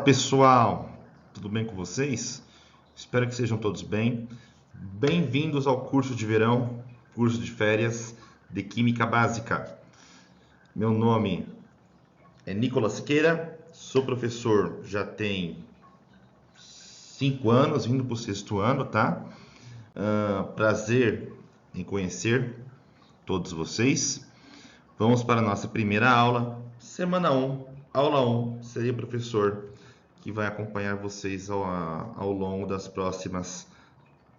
pessoal, tudo bem com vocês? Espero que sejam todos bem. Bem-vindos ao curso de verão, curso de férias de Química Básica. Meu nome é Nicolas Siqueira, sou professor já tem 5 anos, indo para o 6º ano, tá? Prazer em conhecer todos vocês. Vamos para a nossa primeira aula, semana 1, aula 1, serei o professor que vai acompanhar vocês ao longo das próximas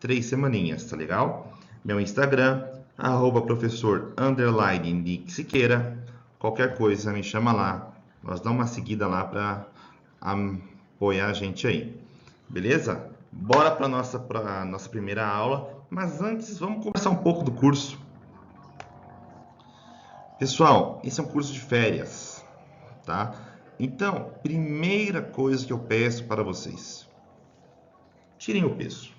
3 semaninhas, tá legal? Meu Instagram, @professor_Nick Siqueira. Qualquer coisa me chama lá, nós dá uma seguida lá para apoiar a gente aí, beleza? Bora para a nossa primeira aula, mas antes vamos conversar um pouco do curso. Pessoal, esse é um curso de férias, tá? Então, primeira coisa que eu peço para vocês: tirem o peso.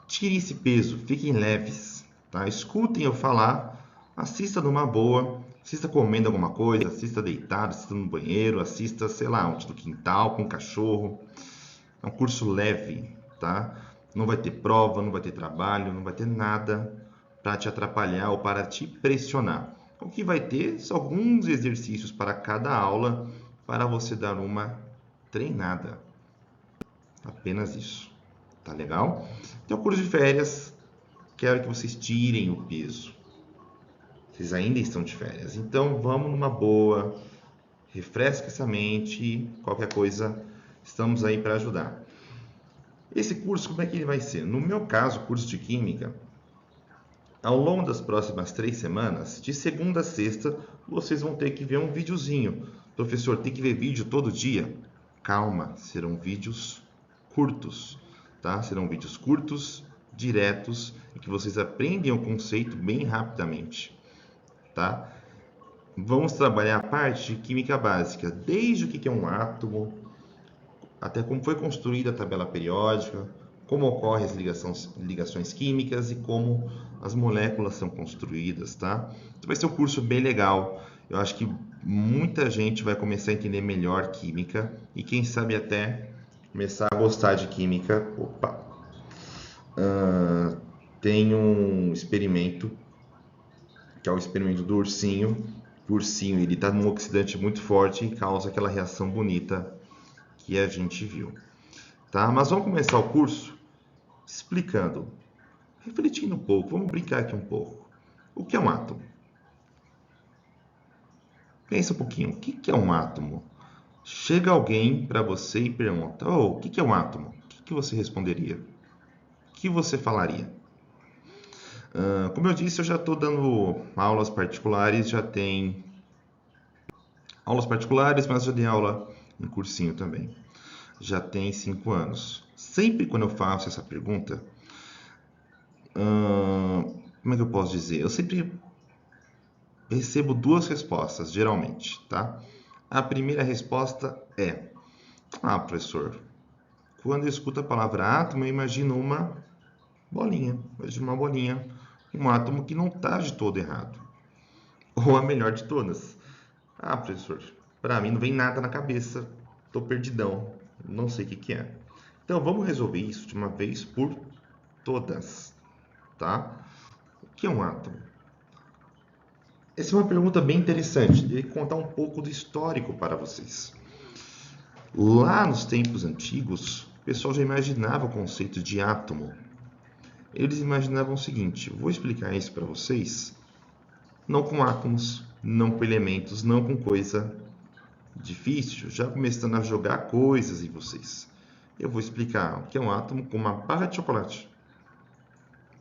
Tirem esse peso, fiquem leves, tá? Escutem eu falar, assista numa boa, assista comendo alguma coisa, assista deitado, assista no banheiro, assista, sei lá, onde no quintal, com o cachorro. É um curso leve, tá? Não vai ter prova, não vai ter trabalho, não vai ter nada para te atrapalhar ou para te pressionar. O que vai ter são alguns exercícios para cada aula para você dar uma treinada. Apenas isso. Tá legal? Então, curso de férias, quero que vocês tirem o peso. Vocês ainda estão de férias. Então, vamos numa boa. Refresca essa mente. Qualquer coisa, estamos aí para ajudar. Esse curso, como é que ele vai ser? No meu caso, curso de Química, ao longo das próximas 3 semanas, de segunda a sexta, vocês vão ter que ver um videozinho. Professor, tem que ver vídeo todo dia? Calma, serão vídeos curtos, tá? Serão vídeos curtos, diretos, e que vocês aprendem o conceito bem rapidamente, tá? Vamos trabalhar a parte de química básica, desde o que é um átomo, até como foi construída a tabela periódica, como ocorrem as ligações químicas e como as moléculas são construídas, tá? Então vai ser um curso bem legal. Eu acho que muita gente vai começar a entender melhor química e quem sabe até começar a gostar de química. Opa! Tem um experimento, que é o experimento do ursinho. O ursinho, ele está num oxidante muito forte e causa aquela reação bonita que a gente viu, tá? Mas vamos começar o curso explicando, refletindo um pouco, vamos brincar aqui um pouco. O que é um átomo? Pensa um pouquinho, o que é um átomo? Chega alguém para você e pergunta: o que é um átomo? O que você responderia? O que você falaria? Como eu disse, eu já estou dando aulas particulares, já tem aulas particulares, mas já dei aula em cursinho também. Já tem 5 anos. Sempre quando eu faço essa pergunta, como é que eu posso dizer? Eu sempre recebo 2 respostas, geralmente, tá? A primeira resposta é: professor, quando eu escuto a palavra átomo, eu imagino uma bolinha, um átomo que não está de todo errado. Ou a melhor de todas. Professor, para mim não vem nada na cabeça, tô perdidão, não sei o que é. Então vamos resolver isso de uma vez por todas, tá? O que é um átomo? Essa é uma pergunta bem interessante, de contar um pouco do histórico para vocês. Lá nos tempos antigos, o pessoal já imaginava o conceito de átomo. Eles imaginavam o seguinte: vou explicar isso para vocês, não com átomos, não com elementos, não com coisa difícil, já começando a jogar coisas em vocês. Eu vou explicar o que é um átomo com uma barra de chocolate.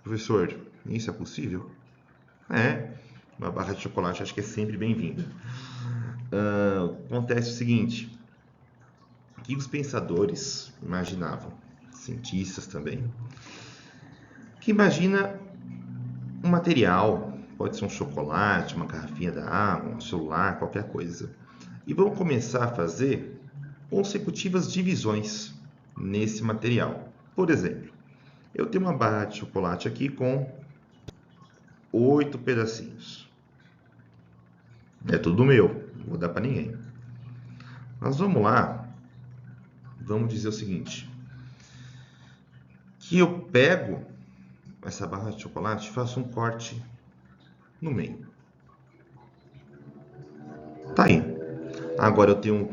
Professor, isso é possível? Uma barra de chocolate acho que é sempre bem-vinda. Acontece o seguinte: o que os pensadores imaginavam, cientistas também, que imagina um material, pode ser um chocolate, uma garrafinha da água, um celular, qualquer coisa, e vão começar a fazer consecutivas divisões nesse material. Por exemplo, eu tenho uma barra de chocolate aqui com 8 pedacinhos. É tudo meu, não vou dar para ninguém. Mas vamos lá vamos dizer o seguinte, que eu pego essa barra de chocolate e faço um corte no meio. Tá aí. Agora eu tenho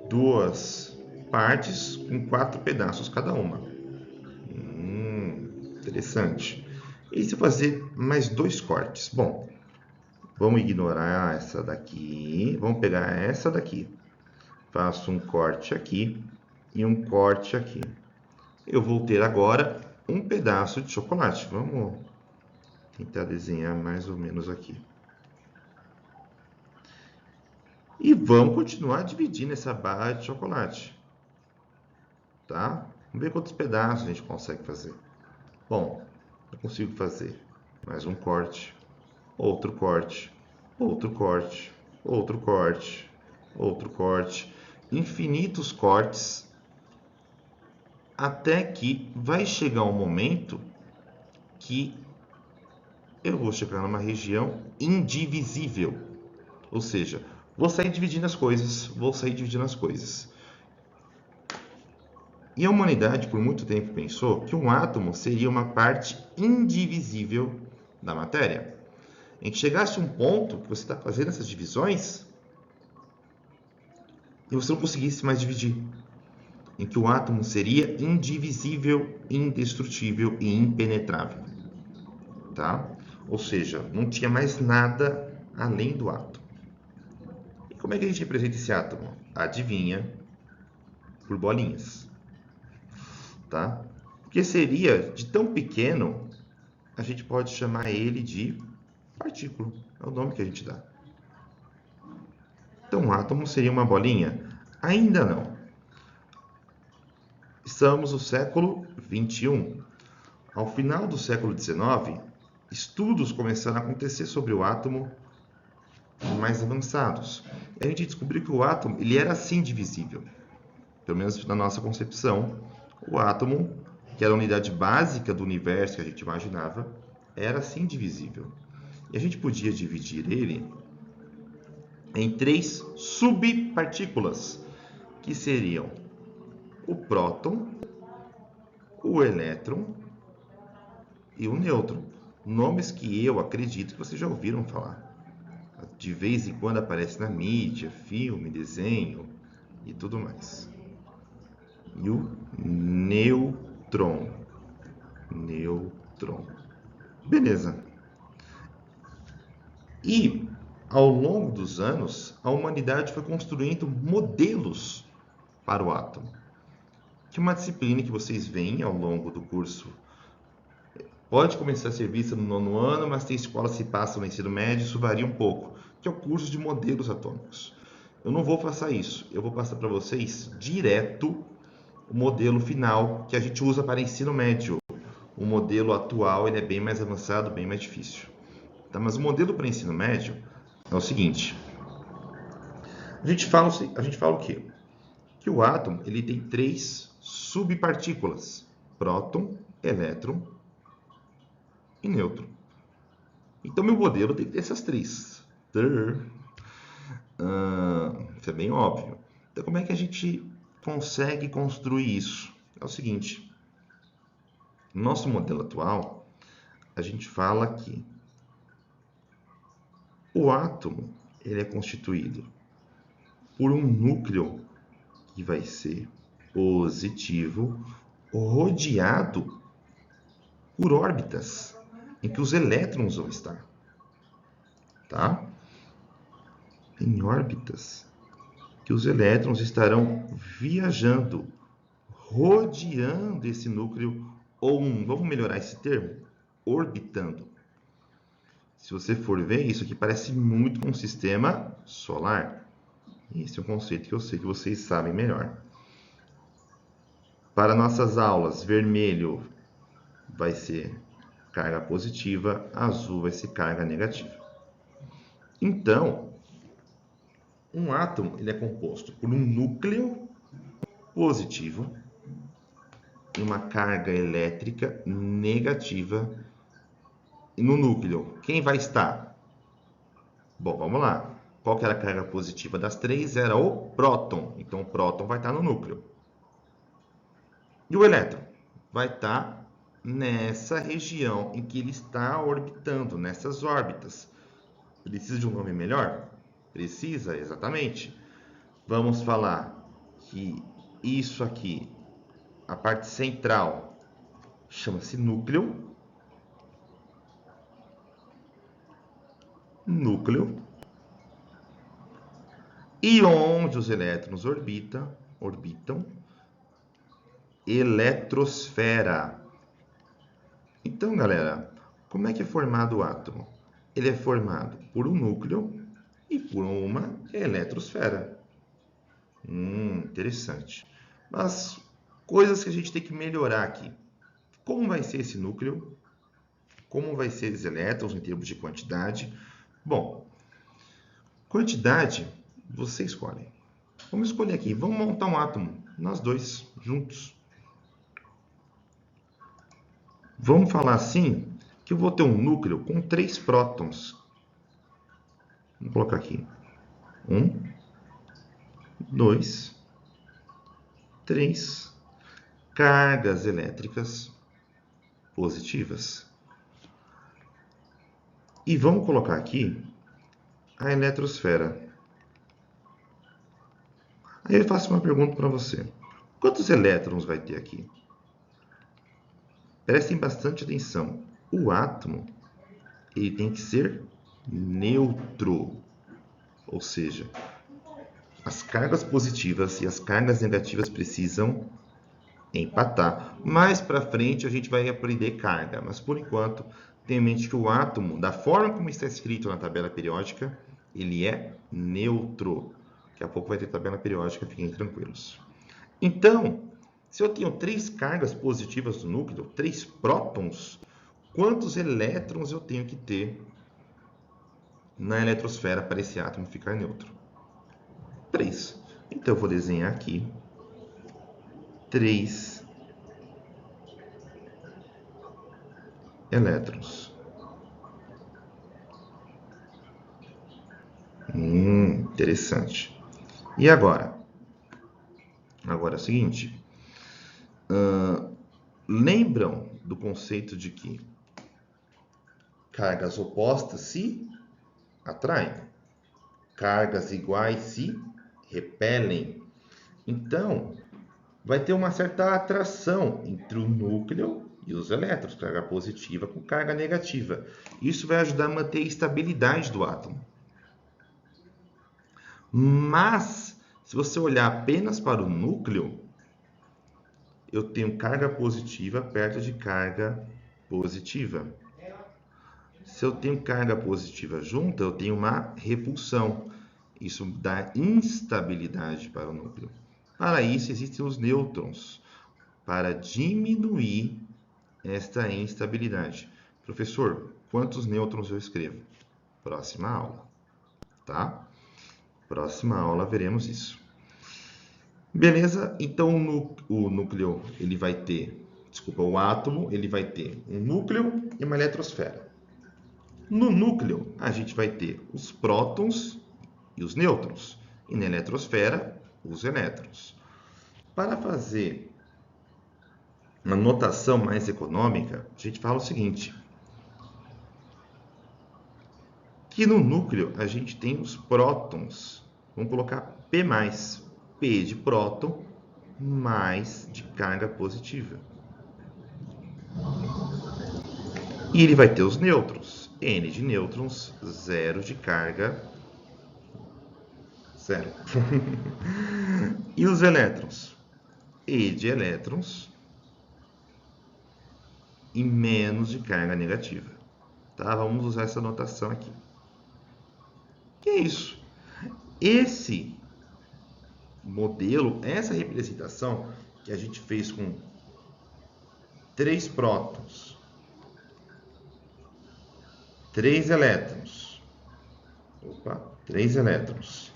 duas partes com 4 pedaços cada uma. Interessante. E se eu fazer mais 2 cortes? Bom, vamos ignorar essa daqui. Vamos pegar essa daqui. Faço um corte aqui e um corte aqui. Eu vou ter agora um pedaço de chocolate. Vamos tentar desenhar mais ou menos aqui. E vamos continuar dividindo essa barra de chocolate. Tá? Vamos ver quantos pedaços a gente consegue fazer. Bom, eu consigo fazer mais um corte, outro corte, outro corte, outro corte, outro corte, infinitos cortes, até que vai chegar um momento que eu vou chegar numa região indivisível. Ou seja, vou sair dividindo as coisas, vou sair dividindo as coisas. E a humanidade, por muito tempo, pensou que um átomo seria uma parte indivisível da matéria. A gente chegasse a um ponto que você está fazendo essas divisões e você não conseguisse mais dividir. Em que o átomo seria indivisível, indestrutível e impenetrável. Tá? Ou seja, não tinha mais nada além do átomo. E como é que a gente representa esse átomo? Adivinha? Por bolinhas. Tá? Porque seria de tão pequeno, a gente pode chamar ele de partícula. É o nome que a gente dá. Então, um átomo seria uma bolinha? Ainda não. Estamos no século XXI. Ao final do século XIX, estudos começaram a acontecer sobre o átomo mais avançados. E a gente descobriu que o átomo ele era assim divisível. Pelo menos na nossa concepção, o átomo, que era a unidade básica do universo que a gente imaginava, era assim divisível. E a gente podia dividir ele em 3 subpartículas, que seriam o próton, o elétron e o nêutron. Nomes que eu acredito que vocês já ouviram falar. De vez em quando aparece na mídia, filme, desenho e tudo mais. E o nêutron. Nêutron. Beleza. E, ao longo dos anos, a humanidade foi construindo modelos para o átomo. Que é uma disciplina que vocês veem ao longo do curso. Pode começar a ser vista no 9º ano, mas tem escolas que passam no ensino médio, isso varia um pouco, que é o curso de modelos atômicos. Eu não vou passar isso, eu vou passar para vocês direto o modelo final que a gente usa para ensino médio. O modelo atual ele é bem mais avançado, bem mais difícil. Tá? Mas o modelo para ensino médio é o seguinte. A gente fala o quê? Que o átomo ele tem 3 subpartículas. Próton, elétron e nêutron. Então, meu modelo tem que ter essas 3. Isso é bem óbvio. Então, como é que a gente consegue construir isso? É o seguinte. No nosso modelo atual, a gente fala que o átomo ele é constituído por um núcleo que vai ser positivo, rodeado por órbitas em que os elétrons vão estar. Tá? Em órbitas que os elétrons estarão viajando, rodeando esse núcleo, ou vamos melhorar esse termo, orbitando. Se você for ver, isso aqui parece muito com um sistema solar. Esse é um conceito que eu sei que vocês sabem melhor. Para nossas aulas, vermelho vai ser carga positiva, azul vai ser carga negativa. Então, um átomo ele é composto por um núcleo positivo e uma carga elétrica negativa. E no núcleo, quem vai estar? Bom, vamos lá. Qual que era a carga positiva das 3? Era o próton. Então, o próton vai estar no núcleo. E o elétron vai estar nessa região em que ele está orbitando, nessas órbitas. Precisa de um nome melhor? Precisa, exatamente. Vamos falar que isso aqui, a parte central, chama-se núcleo. Núcleo. E onde os elétrons orbitam, eletrosfera. Então, galera, como é que é formado o átomo? Ele é formado por um núcleo e por uma eletrosfera. Interessante. Mas coisas que a gente tem que melhorar aqui. Como vai ser esse núcleo? Como vai ser os elétrons em termos de quantidade? Bom, quantidade você escolhe. Vamos escolher aqui. Vamos montar um átomo, nós dois, juntos. Vamos falar assim, que eu vou ter um núcleo com 3 prótons. Vamos colocar aqui. 1, 2, 3 cargas elétricas positivas. E vamos colocar aqui a eletrosfera. Aí eu faço uma pergunta para você. Quantos elétrons vai ter aqui? Prestem bastante atenção. O átomo ele tem que ser neutro. Ou seja, as cargas positivas e as cargas negativas precisam empatar. Mais para frente a gente vai aprender carga, mas por enquanto tenha em mente que o átomo, da forma como está escrito na tabela periódica, ele é neutro. Daqui a pouco vai ter tabela periódica, fiquem tranquilos. Então, se eu tenho 3 cargas positivas no núcleo, 3 prótons, quantos elétrons eu tenho que ter na eletrosfera para esse átomo ficar neutro? 3. Então, eu vou desenhar aqui 3 elétrons. Interessante. E agora? Agora é o seguinte. Lembram do conceito de que cargas opostas se atraem, cargas iguais se repelem. Então, vai ter uma certa atração entre o núcleo e os elétrons, carga positiva com carga negativa. Isso vai ajudar a manter a estabilidade do átomo. Mas, se você olhar apenas para o núcleo, eu tenho carga positiva perto de carga positiva. Se eu tenho carga positiva junta, eu tenho uma repulsão. Isso dá instabilidade para o núcleo. Para isso, existem os nêutrons, para diminuir esta instabilidade. Professor, quantos nêutrons eu escrevo? Próxima aula, tá? Próxima aula veremos isso. Beleza? Então o núcleo ele vai ter, o átomo ele vai ter um núcleo e uma eletrosfera. No núcleo a gente vai ter os prótons e os nêutrons, e na eletrosfera os elétrons. Para fazer uma notação mais econômica, a gente fala o seguinte, que no núcleo a gente tem os prótons, vamos colocar P+, P de próton mais de carga positiva. E ele vai ter os nêutrons, N de nêutrons, 0 de carga, 0. E os elétrons, E de elétrons e menos de carga negativa. Tá? Vamos usar essa notação aqui. Que é isso? Esse modelo, essa representação que a gente fez com 3 prótons, 3 elétrons, 3 elétrons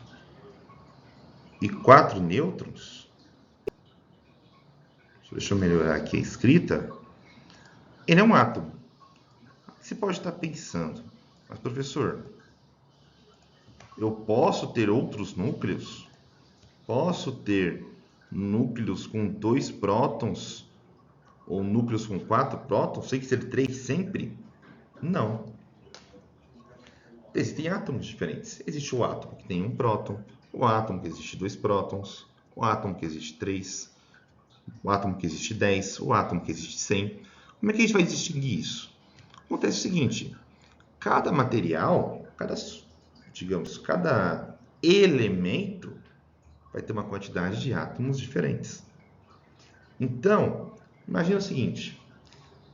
e 4 nêutrons, deixa eu melhorar aqui a escrita, ele é um átomo. Você pode estar pensando, mas professor, eu posso ter outros núcleos? Posso ter núcleos com 2 prótons ou núcleos com 4 prótons? Tem que ser 3 sempre? Não. Existem átomos diferentes. Existe o átomo que tem 1 próton, o átomo que existe 2 prótons, o átomo que existe 3, o átomo que existe 10, o átomo que existe 100. Como é que a gente vai distinguir isso? Acontece o seguinte, cada material, cada elemento vai ter uma quantidade de átomos diferentes. Então, imagina o seguinte,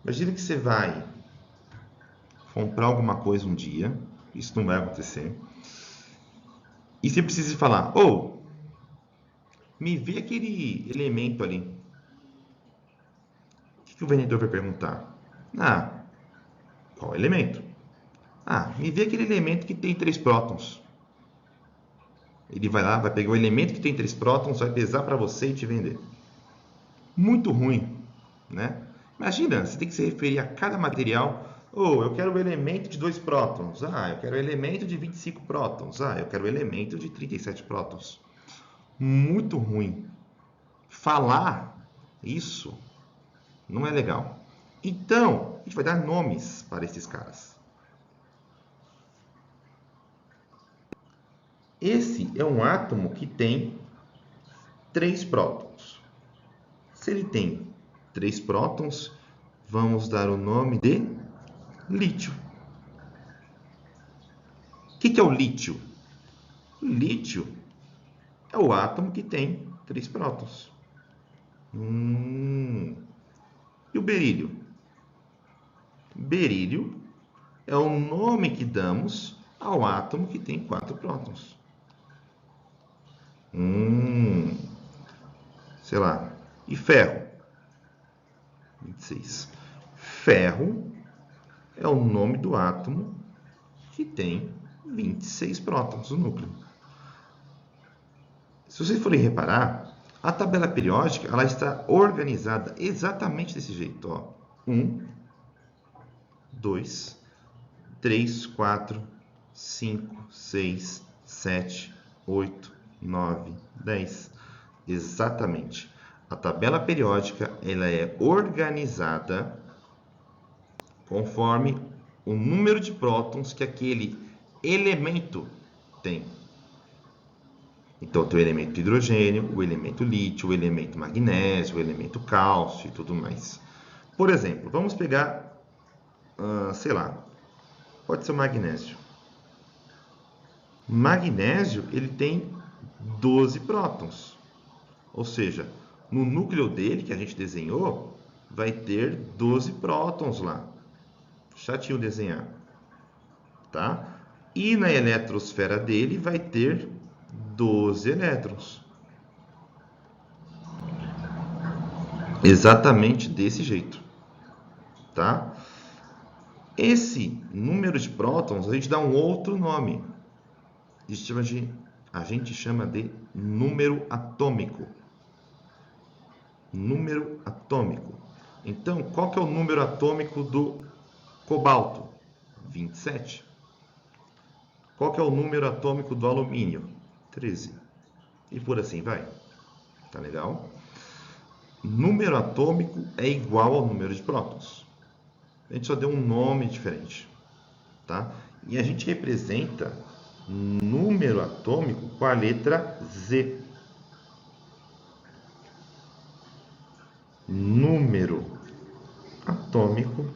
imagina que você vai comprar alguma coisa um dia, isso não vai acontecer, e você precisa falar, me vê aquele elemento ali. O que o vendedor vai perguntar? Qual elemento? Me vê aquele elemento que tem 3 prótons. Ele vai lá, vai pegar o elemento que tem 3 prótons, vai pesar para você e te vender. Muito ruim, né? Imagina, você tem que se referir a cada material. Eu quero o elemento de 2 prótons. Eu quero o elemento de 25 prótons. Eu quero o elemento de 37 prótons. Muito ruim. Falar isso não é legal. Então, a gente vai dar nomes para esses caras. Esse é um átomo que tem 3 prótons. Se ele tem 3 prótons, vamos dar o nome de lítio. O que é o lítio? O lítio é o átomo que tem 3 prótons. E o berílio? Berílio é o nome que damos ao átomo que tem 4 prótons. Sei lá. E ferro? 26. Ferro é o nome do átomo que tem 26 prótons no núcleo. Se vocês forem reparar, a tabela periódica ela está organizada exatamente desse jeito. 1, 2, 3, 4, 5, 6, 7, 8, 9, 10. Exatamente. A tabela periódica ela é organizada conforme o número de prótons que aquele elemento tem. Então, tem o elemento hidrogênio, o elemento lítio, o elemento magnésio, o elemento cálcio e tudo mais. Por exemplo, vamos pegar, sei lá, pode ser o magnésio. Magnésio, ele tem 12 prótons. Ou seja, no núcleo dele, que a gente desenhou, vai ter 12 prótons lá. Chatinho desenhar. Tá? E na eletrosfera dele vai ter 12 elétrons. Exatamente desse jeito. Tá? Esse número de prótons, a gente dá um outro nome. A gente chama de número atômico. Número atômico. Então, qual que é o número atômico do cobalto? 27. Qual que é o número atômico do alumínio? 13. E por assim vai. Tá legal? Número atômico é igual ao número de prótons. A gente só deu um nome diferente. Tá? E a gente representa número atômico com a letra Z. Número atômico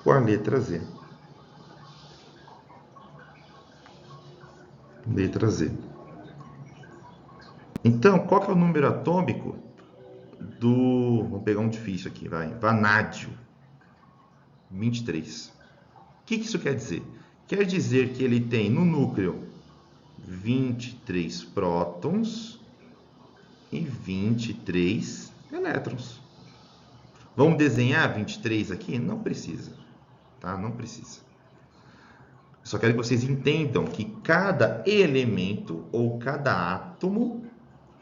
com a letra Z. Letra Z. Então, qual que é o número atômico do... Vamos pegar um difícil aqui, vai. Vanádio. 23. O que isso quer dizer? Quer dizer que ele tem no núcleo 23 prótons e 23 elétrons. Vamos desenhar 23 aqui? Não precisa. Tá? Não precisa. Só quero que vocês entendam que cada elemento ou cada átomo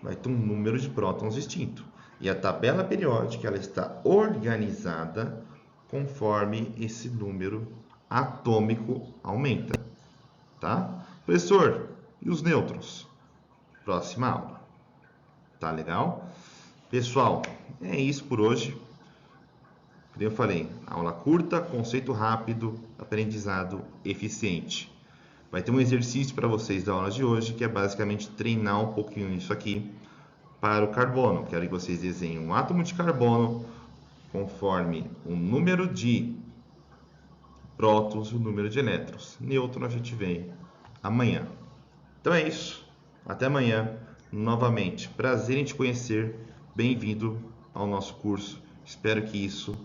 vai ter um número de prótons distinto. E a tabela periódica ela está organizada conforme esse número atômico aumenta. Tá? Professor, e os nêutrons? próxima aula. Tá legal? Pessoal, é isso por hoje. Como eu falei, aula curta, conceito rápido, aprendizado eficiente. Vai ter um exercício para vocês da aula de hoje, que é basicamente treinar um pouquinho isso aqui para o carbono. Quero que vocês desenhem um átomo de carbono conforme o número de prótons e o número de elétrons. Nêutron a gente vê amanhã. Então é isso. Até amanhã. Novamente, prazer em te conhecer. Bem-vindo ao nosso curso. Espero que isso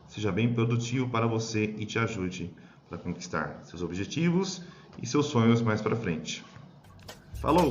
seja bem produtivo para você e te ajude para conquistar seus objetivos e seus sonhos mais para frente. Falou!